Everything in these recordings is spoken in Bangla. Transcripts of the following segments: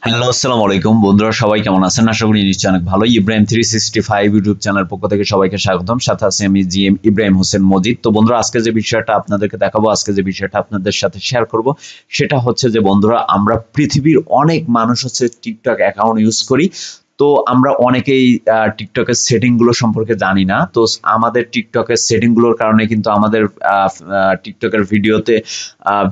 হ্যালো, আসসালামু আলাইকুম বন্ধুরা, সবাই কেমন আছেন? আশা করি নিশ্চয়ই অনেক ভালো। ইব্রাহিম 365 ইউটিউব চ্যানেল পক্ষ থেকে সবাইকে স্বাগতম। সাথে আছি আমি জিএম ইব্রাহিম হোসেন মজিদ। তো বন্ধুরা, আজকে যে বিষয়টা আপনাদেরকে দেখাবো, আজকে যে বিষয়টা আপনাদের সাথে শেয়ার করব, সেটা হচ্ছে যে বন্ধুরা, আমরা পৃথিবীর অনেক মানুষ হচ্ছে টিকটক অ্যাকাউন্ট ইউজ করি। তো আমরা অনেকেই টিকটকের সেটিং গুলো সম্পর্কে জানি না। তো আমাদের টিকটকের সেটিং গুলোর কারণে কিন্তু আমাদের টিকটকের ভিডিওতে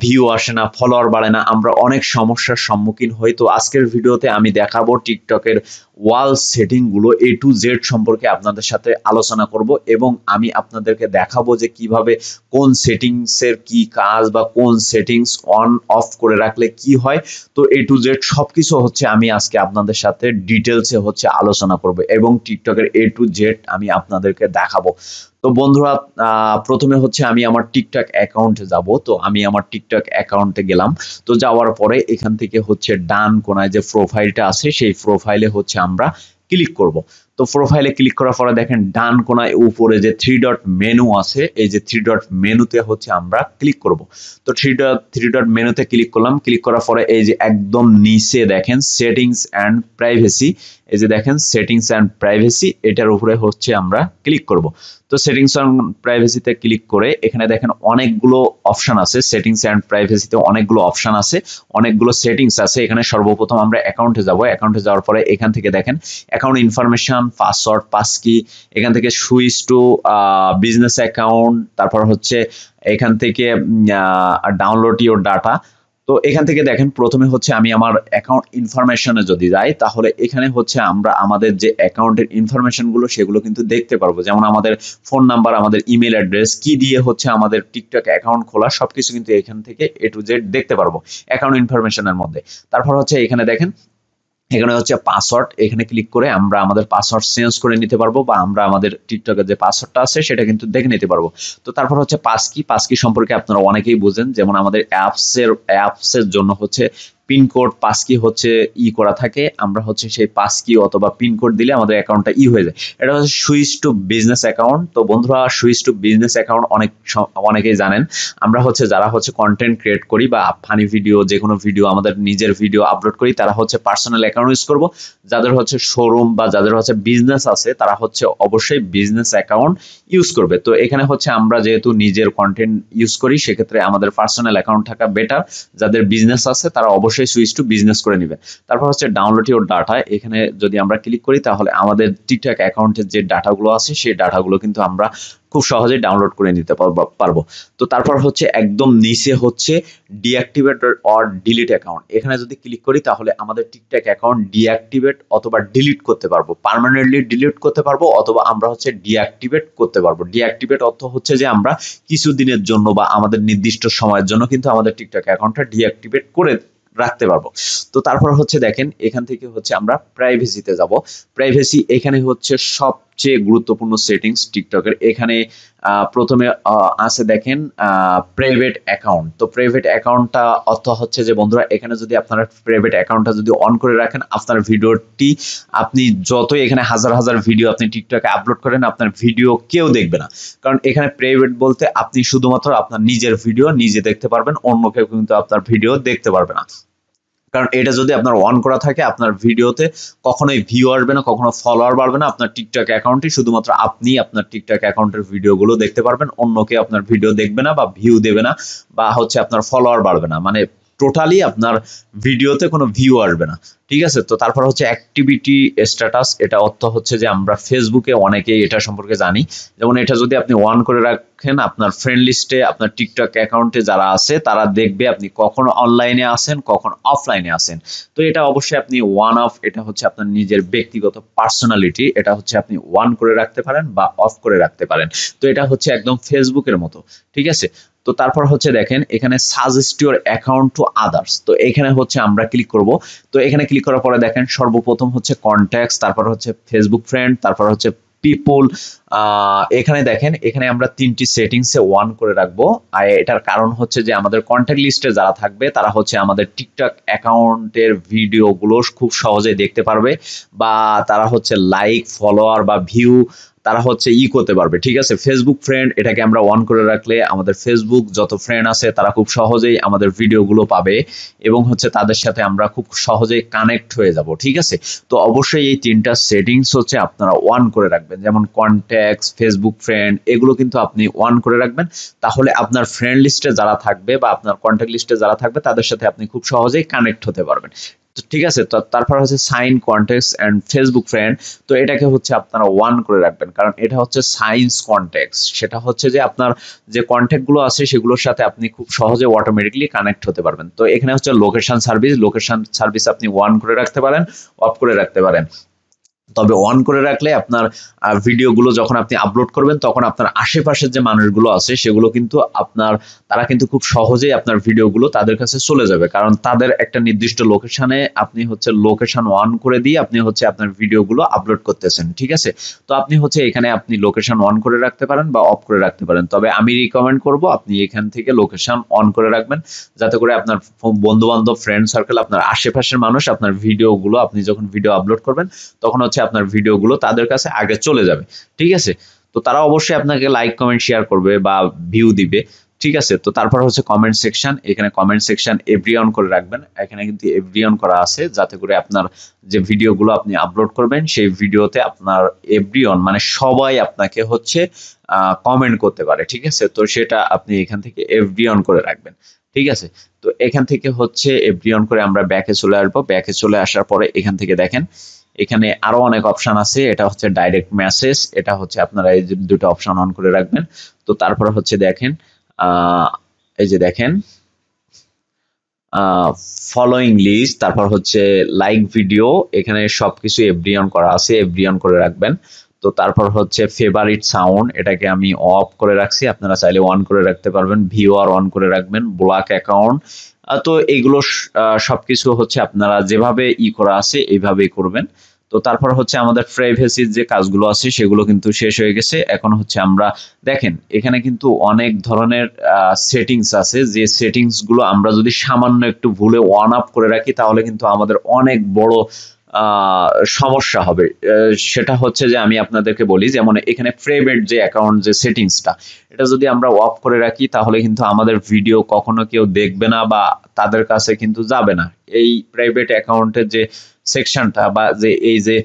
ভিউ আসে না, ফলোয়ার বাড়ে না, আমরা অনেক সমস্যার সম্মুখীন হই। তো আজকের ভিডিওতে আমি দেখাবো টিকটকের ওয়াল সেটিং গুলো A to Z সম্পর্কে আপনাদের সাথে আলোচনা করব, এবং আমি আপনাদেরকে দেখাবো যে কিভাবে কোন সেটিংস এর কি কাজ বা কোন সেটিংস অন অফ করে রাখলে কি হয়। তো A to Z সবকিছু হচ্ছে আমি আজকে আপনাদের সাথে ডিটেলসে হচ্ছে আলোচনা করব, এবং টিকটকের A to Z আমি আপনাদেরকে দেখাবো। তো বন্ধুরা, প্রথমে হচ্ছে আমি আমার টিকটক অ্যাকাউন্টে যাব। তো আমি আমার টিকটক অ্যাকাউন্টে গেলাম। তো যাওয়ার পরে এখান থেকে হচ্ছে ডান কোনায় যে প্রোফাইলটা আছে, সেই প্রোফাইলে হচ্ছে আমরা ক্লিক করব। তো প্রোফাইলে ক্লিক করার পরে দেখেন ডান কোনায় উপরে যে থ্রি ডট মেনু আছে, এই যে থ্রি ডট মেনুতে হচ্ছে আমরা ক্লিক করব। তো থ্রি ডট মেনুতে ক্লিক করলাম। ক্লিক করার পরে এই যে একদম নিচে দেখেন সেটিংস অ্যান্ড প্রাইভেসি, এই যে দেখেন সেটিংস অ্যান্ড প্রাইভেসি, এটার উপরে হচ্ছে আমরা ক্লিক করব। তো সেটিংস অ্যান্ড প্রাইভেসিতে ক্লিক করে এখানে দেখেন অনেকগুলো অপশন আছে। সেটিংস অ্যান্ড প্রাইভেসিতে অনেকগুলো অপশন আছে, অনেকগুলো সেটিংস আছে। এখানে সর্বপ্রথম আমরা অ্যাকাউন্টে যাব। অ্যাকাউন্টে যাওয়ার পরে এখান থেকে দেখেন অ্যাকাউন্ট ইনফরমেশন, পাসওয়ার্ড, পাসকি, এখান থেকে সুইচ টু বিজনেস অ্যাকাউন্ট, তারপর হচ্ছে এখান থেকে ডাউনলোড ইওর ডাটা। তো এখান থেকে দেখেন প্রথমে হচ্ছে আমি আমার অ্যাকাউন্ট ইনফরমেশনে যদি যাই, তাহলে এখানে হচ্ছে আমরা আমাদের যে অ্যাকাউন্টের ইনফরমেশন গুলো সেগুলো কিন্তু দেখতে পারবো। যেমন আমাদের ফোন নাম্বার, আমাদের ইমেল অ্যাড্রেস, কি দিয়ে হচ্ছে আমাদের টিকটক অ্যাকাউন্ট খোলা, সবকিছু কিন্তু এখান থেকে A to Z দেখতে পারবো অ্যাকাউন্ট ইনফরমেশনের মধ্যে। তারপর হচ্ছে এখানে দেখেন, এখানে হচ্ছে পাসওয়ার্ড, এখানে ক্লিক করে আমরা আমাদের পাসওয়ার্ড চেঞ্জ করে নিতে পারবো, বা আমরা আমাদের টিকটকের যে পাসওয়ার্ডটা আছে সেটা কিন্তু দেখে নিতে পারবো। তো তারপর হচ্ছে পাসকি। পাসকি সম্পর্কে আপনারা অনেকেই বুঝেন, যেমন আমাদের অ্যাপসের জন্য হচ্ছে পিনকোড পাসকি হচ্ছে করা থাকে। আমরা হচ্ছে সেই পাসকি অথবা পিনকোড দিলে আমাদের অ্যাকাউন্টটা হয়ে যায়। এটা হচ্ছে সুইচ টু বিজনেস অ্যাকাউন্ট। তো বন্ধুরা, সুইচ টু বিজনেস অ্যাকাউন্ট অনেকেই জানেন। আমরা হচ্ছে যারা হচ্ছে কন্টেন্ট ক্রিয়েট করি বা ফানি ভিডিও, যে কোনো ভিডিও, আমাদের নিজের ভিডিও আপলোড করি, তারা হচ্ছে পার্সোনাল অ্যাকাউন্ট ইউজ করব। যাদের হচ্ছে শোরুম বা যাদের হচ্ছে বিজনেস আছে, তারা হচ্ছে অবশ্যই বিজনেস অ্যাকাউন্ট ইউজ করবে। তো এখানে হচ্ছে আমরা যেহেতু নিজের কন্টেন্ট ইউজ করি, সেক্ষেত্রে আমাদের পার্সোনাল অ্যাকাউন্ট থাকা বেটার। যাদের বিজনেস আছে তারা অবশ্যই সুইচ টু বিজনেস করে নেবে। তারপর হচ্ছে ডাউনলোড ইওর ডাটা, এখানে যদি আমরা ক্লিক করি তাহলে আমাদের টিকটক অ্যাকাউন্টের যে ডাটাগুলো আছে সেই ডাটাগুলো কিন্তু আমরা খুব সহজেই ডাউনলোড করে নিতে পারবো। তো তারপর হচ্ছে একদম নিচে হচ্ছে ডিঅ্যাক্টিভেট অর ডিলিট অ্যাকাউন্ট, এখানে যদি ক্লিক করি তাহলে আমাদের টিকটক অ্যাকাউন্ট ডিঅ্যাক্টিভেট অথবা ডিলিট করতে পারবো, পার্মানেন্টলি ডিলিট করতে পারবো, অথবা আমরা হচ্ছে ডিঅ্যাক্টিভেট করতে পারবো। ডিঅ্যাক্টিভেট অর্থ হচ্ছে যে আমরা কিছুদিনের জন্য বা আমাদের নির্দিষ্ট সময়ের জন্য কিন্তু আমাদের টিকটক অ্যাকাউন্টটা ডিঅ্যাক্টিভেট করে রাখতে পারবো। তো তারপর হচ্ছে দেখেন এখান থেকে হচ্ছে আমরা প্রাইভেসিতে যাব। প্রাইভেসি এখানে হচ্ছে সবচেয়ে গুরুত্বপূর্ণ সেটিংস টিকটকের। এখানে প্রথমে আছে দেখেন প্রাইভেট অ্যাকাউন্ট। তো প্রাইভেট অ্যাকাউন্টটা অর্থ হচ্ছে যে বন্ধুরা, এখানে যদি আপনারা প্রাইভেট অ্যাকাউন্টটা যদি অন করে রাখেন, আপনার ভিডিওটি, আপনি যতই এখানে হাজার হাজার ভিডিও আপনি টিকটকে আপলোড করেন, আপনার ভিডিও কেউ দেখবে না। কারণ এখানে প্রাইভেট বলতে আপনি শুধুমাত্র আপনার নিজের ভিডিও নিজে দেখতে পারবেন, অন্য কেউ কিন্তু আপনার ভিডিও দেখতে পারবে না। কারণ এটা যদি আপনার অন করা থাকে, আপনার ভিডিওতে কখনোই ভিউ আসবে না, কখনো ফলোয়ার বাড়বে না। আপনার টিকটক অ্যাকাউন্টে শুধুমাত্র আপনি আপনার টিকটক অ্যাকাউন্টের ভিডিওগুলো দেখতে পারবেন, অন্য কেউ আপনার ভিডিও দেখবে না বা ভিউ দেবে না, বা হচ্ছে আপনার ফলোয়ার বাড়বে না, মানে টোটালি আপনার ভিডিওতে কোনো ভিউ আসবে না। ঠিক আছে। তো তারপর হচ্ছে অ্যাক্টিভিটি স্ট্যাটাস, এটা অর্থ হচ্ছে যে আমরা ফেসবুকে অনেকেই এটা সম্পর্কে জানি। যেমন এটা যদি আপনি অন করে রাখেন, আপনার ফ্রেন্ড লিস্টে আপনার টিকটক অ্যাকাউন্টে যারা আছে তারা দেখবে আপনি কখন অনলাইনে আসেন, কখন অফলাইনে আসেন। তো এটা অবশ্যই আপনি ওয়ান অফ, এটা হচ্ছে আপনার নিজের ব্যক্তিগত পার্সোনালিটি, এটা হচ্ছে আপনি ওয়ান করে রাখতে পারেন বা অফ করে রাখতে পারেন। তো এটা হচ্ছে একদম ফেসবুকের মতো। ঠিক আছে। তো তারপর হচ্ছে দেখেন এখানে suggest your account to others, তো এখানে হচ্ছে আমরা ক্লিক করব। তো এখানে ক্লিক করার পরে দেখেন সর্বপ্রথম হচ্ছে কন্ট্যাক্টস, তারপর হচ্ছে ফেসবুক ফ্রেন্ড, তারপর হচ্ছে পিপল। এখানে দেখেন এখানে আমরা তিনটি সেটিংসে ওয়ান করে রাখবো। আর এটার কারণ হচ্ছে যে আমাদের কন্ট্যাক্ট লিস্টে যারা থাকবে তারা হচ্ছে আমাদের টিকটক অ্যাকাউন্টের ভিডিওগুলো খুব সহজেই দেখতে পারবে, বা তারা হচ্ছে লাইক, ফলোয়ার বা ভিউ, তারা হচ্ছে করতে পারবে, ঠিক আছে। ফেসবুক ফ্রেন্ড এটাকে আমরা অন করে রাখলে আমাদের ফেসবুক যত ফ্রেন্ড আছে তারা খুব সহজেই আমাদের ভিডিওগুলো পাবে এবং হচ্ছে তাদের সাথে আমরা খুব সহজেই কানেক্ট হয়ে যাব, ঠিক আছে। তো অবশ্যই এই 3টা সেটিংস হচ্ছে আপনারা অন করে রাখবেন, যেমন কন্ট্যাক্টস, ফেসবুক ফ্রেন্ড, এগুলো কিন্তু আপনি অন করে রাখবেন। তাহলে আপনার ফ্রেন্ড লিস্টে যারা থাকবে বা আপনার কন্ট্যাক্ট লিস্টে যারা থাকবে তাদের সাথে আপনি খুব সহজেই কানেক্ট হতে পারবেন। তো ঠিক আছে, তো তারপর হচ্ছে sign contacts and Facebook friend, তো এটাকে হচ্ছে আপনারা অন করে রাখবেন, কারণ এটা হচ্ছে সাইন্স কন্ট্যাক্টস। সেটা হচ্ছে যে আপনার যে কন্ট্যাক্ট গুলো আছে সেগুলোর সাথে আপনি খুব সহজে অটোমেটিকলি কানেক্ট হতে পারবেন। তো এখানে হচ্ছে লোকেশন সার্ভিস আপনি অন করে রাখতে পারেন, অফ করে রাখতে পারেন। তবে অন করে রাখলে আপনার ভিডিওগুলো যখন আপনি আপলোড করবেন তখন আপনার আশেপাশের যে মানুষগুলো আছে সেগুলো কিন্তু তারা কিন্তু খুব সহজেই আপনার ভিডিওগুলো তাদের কাছে চলে যাবে, কারণ তাদের একটা নির্দিষ্ট লোকেশনে আপনি হচ্ছে লোকেশন অন করে দিয়ে আপনি হচ্ছে আপনার ভিডিওগুলো আপলোড করতেছেন, ঠিক আছে। তো আপনি হচ্ছে এখানে আপনি লোকেশন অন করে রাখতে পারেন বা অফ করে রাখতে পারেন, তবে আমি রিকমেন্ড করব আপনি এখান থেকে লোকেশন অন করে রাখবেন, যাতে করে আপনার বন্ধু বান্ধব, ফ্রেন্ড সার্কেল, আপনার আশেপাশের মানুষ আপনার ভিডিওগুলো, আপনি যখন ভিডিও আপলোড করবেন তখন হচ্ছে আপনার ভিডিওগুলো তাদের কাছে আগে চলে যাবে, ঠিক আছে। তো তারা অবশ্যই আপনাকে লাইক, কমেন্ট, শেয়ার করবে বা ভিউ দিবে, ঠিক আছে। তো তারপর হচ্ছে কমেন্ট সেকশন, এখানে কমেন্ট সেকশন এভরি অন করে রাখবেন। এখানে কিন্তু এভরি অন করা আছে, যাতে করে আপনার যে ভিডিওগুলো আপনি আপলোড করবেন সেই ভিডিওতে আপনার এভরি অন মানে সবাই আপনাকে হচ্ছে কমেন্ট করতে পারে, ঠিক আছে। তো সেটা আপনি এখান থেকে এভরি অন করে রাখবেন, ঠিক আছে। তো এখান থেকে হচ্ছে এভরি অন করে আমরা ব্যাকে চলে আসবো। ব্যাকে চলে আসার পরে এখান থেকে দেখেন এখানে আরো অনেক অপশন আছে। এটা হচ্ছে ডাইরেক্ট মেসেজ, এটা হচ্ছে আপনারা এই দুটো অপশন অন করে রাখবেন। তো তারপর হচ্ছে দেখেন এই যে দেখেন ফলোইং লিস্ট, তারপর হচ্ছে লাইক ভিডিও, এখানে সবকিছু এভরি অন করা আছে, এভরি অন করে রাখবেন। তো তারপর হচ্ছে ফেভারিট সাউন্ড, এটাকে আমি অফ করে রাখছি, আপনারা চাইলে অন করে রাখতে পারবেন। ভিউয়ার অন করে রাখবেন। ব্লক অ্যাকাউন্ট, তো এইগুলো সবকিছু হচ্ছে আপনারা যেভাবে করা আছে এইভাবেই করবেন। তো তারপর হচ্ছে আমাদের প্রাইভেসির যে কাজগুলো আছে সেগুলো কিন্তু শেষ হয়ে গেছে। এখন হচ্ছে আমরা দেখেন এখানে কিন্তু অনেক ধরনের সেটিংস আছে, যে সেটিংস গুলো আমরা যদি সামান্য একটু ভুলে অন আপ করে রাখি তাহলে কিন্তু আমাদের অনেক বড় সমস্যা হবে। সেটা হচ্ছে যে আমি আপনাদেরকে বলি, যেমন এখানে প্রাইভেট যে অ্যাকাউন্ট যে সেটিংসটা, এটা যদি আমরা অফ করে রাখি তাহলে কিন্তু আমাদের ভিডিও কখনো কেউ দেখবে না বা তাদের কাছে কিন্তু যাবে না। এই প্রাইভেট অ্যাকাউন্টের যে সেকশনটা বা যে এই যে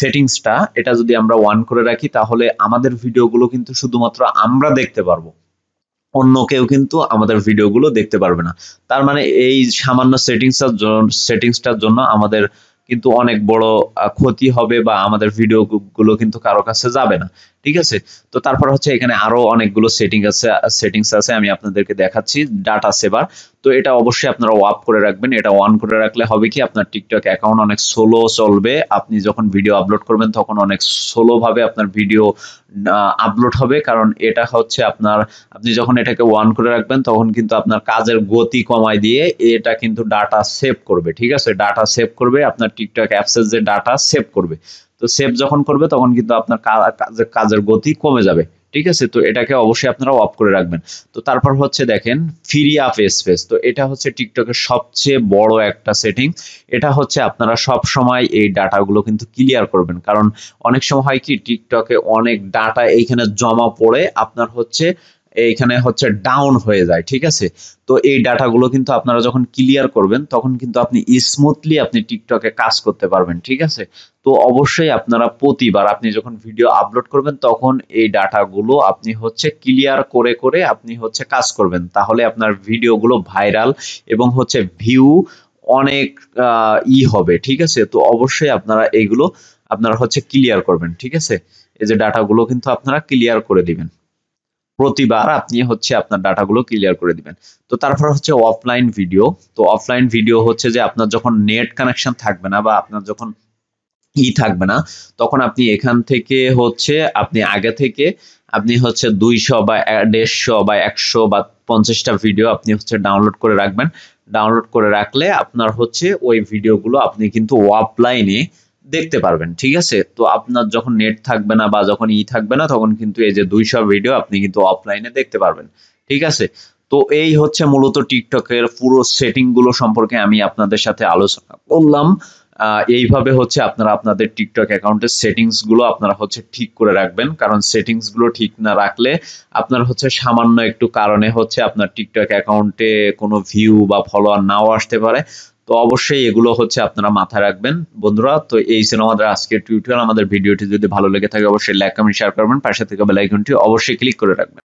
সেটিংসটা, এটা যদি আমরা অন করে রাখি তাহলে আমাদের ভিডিওগুলো কিন্তু শুধুমাত্র আমরা দেখতে পারবো, অন্য কেউ কিন্তু আমাদের ভিডিওগুলো দেখতে পারবে না। তার মানে এই সামান্য সেটিংসটার জন্য আমাদের কিন্তু অনেক বড় ক্ষতি হবে বা আমাদের ভিডিওগুলো কিন্তু কারো কাছে যাবে না, ঠিক আছে। তো তারপর হচ্ছে এখানে আরো অনেকগুলো সেটিংস আছে, আমি আপনাদেরকে দেখাচ্ছি। ডাটা সেভার, তো এটা অবশ্যই আপনারা অফ করে রাখবেন। এটা অন করে রাখলে হবে কি, আপনার টিকটক অ্যাকাউন্ট অনেক স্লো চলবে। আপনি যখন ভিডিও আপলোড করবেন তখন অনেক স্লো ভাবে আপনার ভিডিও আপলোড হবে, কারণ এটা হচ্ছে আপনি যখন এটাকে অন করে রাখবেন তখন কিন্তু আপনার কাজের গতি কমায় দিয়ে এটা কিন্তু ডাটা সেভ করবে, ঠিক আছে। ডাটা সেভ করবে, আপনার টিকটক অ্যাপসের যে ডাটা সেভ করবে। তো সেভ যখন করবে তখন কিন্তু আপনার কাজের গতি কমে যাবে, ঠিক আছে। তো এটাকে অবশ্যই আপনারা অফ করে রাখবেন। তো তারপর হচ্ছে দেখেন ফ্রি আপ স্পেস, তো এটা হচ্ছে টিকটকের সবচেয়ে বড় একটা সেটিং। এটা হচ্ছে আপনারা সব সময় এই ডাটাগুলো কিন্তু ক্লিয়ার করবেন, কারণ অনেক সময় হয় কি টিকটকে অনেক ডাটা এইখানে জমা পড়ে আপনার হচ্ছে এইখানে হচ্ছে ডাউন হয়ে যায়, ঠিক আছে। তো এই ডাটাগুলো কিন্তু আপনারা যখন ক্লিয়ার করবেন তখন কিন্তু আপনি স্মুথলি আপনি টিকটকে কাজ করতে পারবেন, ঠিক আছে। তো অবশ্যই আপনারা প্রতিবার আপনি যখন ভিডিও আপলোড করবেন তখন এই ডাটাগুলো আপনি হচ্ছে ক্লিয়ার করে করে আপনি হচ্ছে কাজ করবেন, তাহলে আপনার ভিডিওগুলো ভাইরাল এবং হচ্ছে ভিউ অনেক হবে, ঠিক আছে। তো অবশ্যই আপনারা এইগুলো আপনারা হচ্ছে ক্লিয়ার করবেন, ঠিক আছে। এই যে ডাটাগুলো কিন্তু আপনারা ক্লিয়ার করে দিবেন, প্রতিবার আপনি হচ্ছে আপনার ডাটাগুলো ক্লিয়ার করে দিবেন। তো তারপর হচ্ছে অফলাইন ভিডিও। তো অফলাইন ভিডিও হচ্ছে যে আপনার যখন নেট কানেকশন থাকবে না বা আপনার যখন থাকবে না তখন আপনি এখান থেকে হচ্ছে আপনি আগে থেকে আপনি হচ্ছে 200 বা 150 বা 100 বা 50টা ভিডিও আপনি হচ্ছে ডাউনলোড করে রাখবেন। ডাউনলোড করে রাখলে আপনার হচ্ছে ওই ভিডিওগুলো আপনি কিন্তু অফলাইনে দেখতে পারবেন, ঠিক আছে। তো আপনার যখন নেট থাকবে না বা যখন থাকবে না তখন কিন্তু এই যে 200 ভিডিও আপনি কিন্তু অফলাইনে দেখতে পারবেন, ঠিক আছে। তো এই হচ্ছে মূলত টিকটকের পুরো সেটিং গুলো সম্পর্কে আমি আপনাদের সাথে আলোচনা করলাম। এইভাবে হচ্ছে আপনারা আপনাদের টিকটক অ্যাকাউন্টের সেটিংস গুলো আপনারা হচ্ছে ঠিক করে রাখবেন, কারণ সেটিংস গুলো ঠিক না রাখলে আপনার হচ্ছে সামান্য একটু কারণে হচ্ছে আপনার টিকটক অ্যাকাউন্টে কোনো ভিউ বা ফলোয়ার নাও আসতে পারে। তো অবশ্যই এগুলো হচ্ছে আপনারা মাথায় রাখবেন বন্ধুরা। তো এই ছিল আমাদের আজকের টিউটোরিয়াল। আমাদের ভিডিওটি যদি ভালো লেগে থাকে অবশ্যই লাইক কমেন্ট শেয়ার করবেন, পাশে থেকে বেল আইকনটি অবশ্যই ক্লিক করে রাখবেন।